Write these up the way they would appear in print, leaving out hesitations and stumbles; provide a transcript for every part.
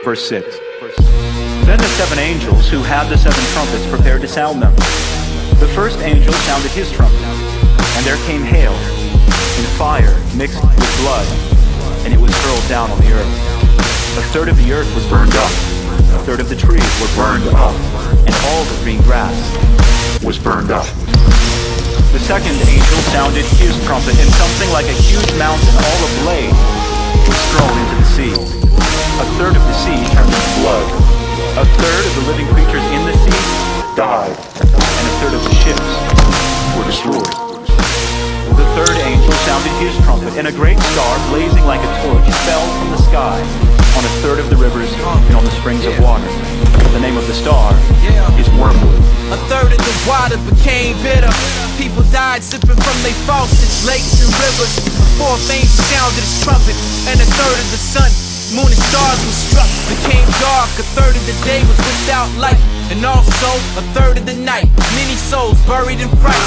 Verse 6. Then the 7 angels who had the 7 trumpets prepared to sound them. The first angel sounded his trumpet, and there came hail, and fire mixed with blood, and it was hurled down on the earth. A third of the earth was burned up, a third of the trees were burned up, and all the green grass was burned up. The second angel sounded his trumpet, and something like a huge mountain all ablaze was thrown into the sea. A third of the sea turned into blood. A third of the living creatures in the sea died, and a third of the ships were destroyed. The third angel sounded his trumpet, and a great star, blazing like a torch, fell from the sky on a third of the rivers and on the springs of water. The name of the star is Wormwood. A third of the water became bitter. People died sipping from their faucets, lakes and rivers. A fourth angel sounded his trumpet, and a third of the sun, moon and stars were struck, became dark. A third of the day was without light, and also a third of the night. Many souls buried in fright.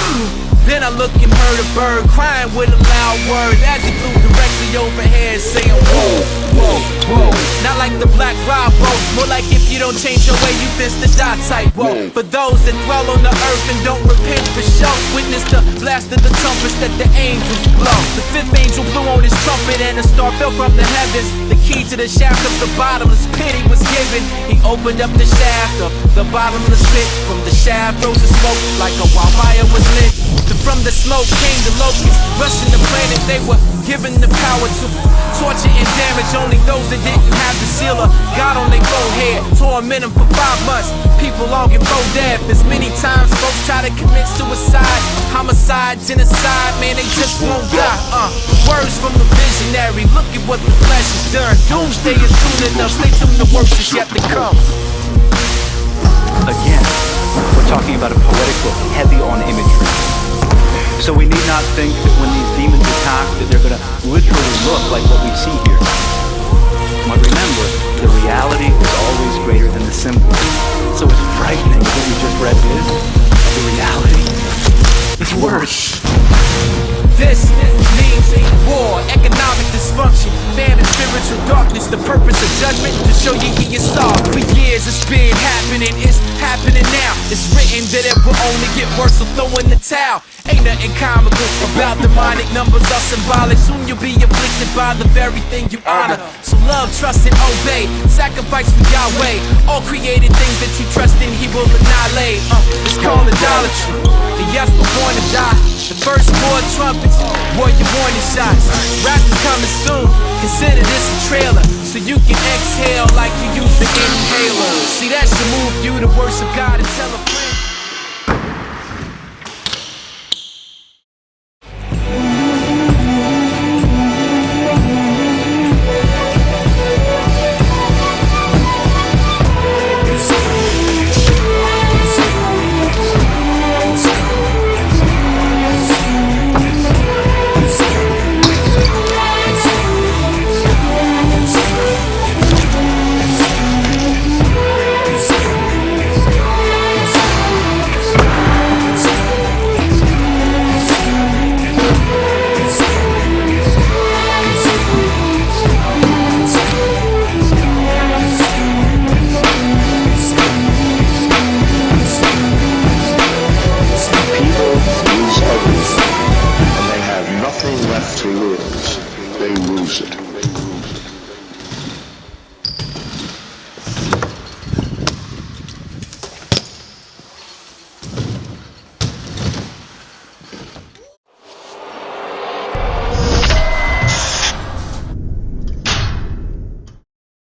Then I looked and heard a bird crying with a loud word as it flew directly overhead, saying whoa, whoa, whoa. Not like the black Bravo, more like if you don't change your way, you miss the die type. Whoa. For those that dwell on the earth and don't repent for show, witness the blast of the trumpets that the angels blow. The fifth angel blew on his trumpet, and a star fell from the heavens. The key to the shaft of the bottomless pit he was given. He opened up the shaft of the bottomless pit. From the shaft rose the smoke like a wildfire was lit. From the smoke came the locusts, rushing the planet. They were given the power to torture and damage only those that didn't have the seal of God on their forehead. Torment them for 5 months. People longing for death. As many times folks try to commit suicide, homicide, genocide, man, they just won't die. Words from the visionary. Look at what the flesh has done. Doomsday is soon enough. Stay tuned, the worst is yet to come. Again, we're talking about a poetic book heavy on imagery. So we need not think that when these demons attack that they're going to literally look like what we see here. But remember, the reality is always greater than the symbol. So as frightening as what we just read is, the reality is worse. This means war, economic dysfunction, famine, spiritual darkness, the purpose of judgment to show you he is starved. For years it's been happening, it's happening now. It's written that it will only get worse, so throw in the towel. Ain't nothing comical about demonic numbers are symbolic. Soon you'll be afflicted by the very thing you honor. So love, trust, and obey. Sacrifice for Yahweh. All created things that you trust in, he will annihilate. It's called idolatry. The yes were born to die. The first 4 trumpets, warrior warning shots. Rap is coming soon. Consider this a trailer, so you can exhale like you use the inhaler. See, that should move you to worship God and tell a friend. To lose, they lose it.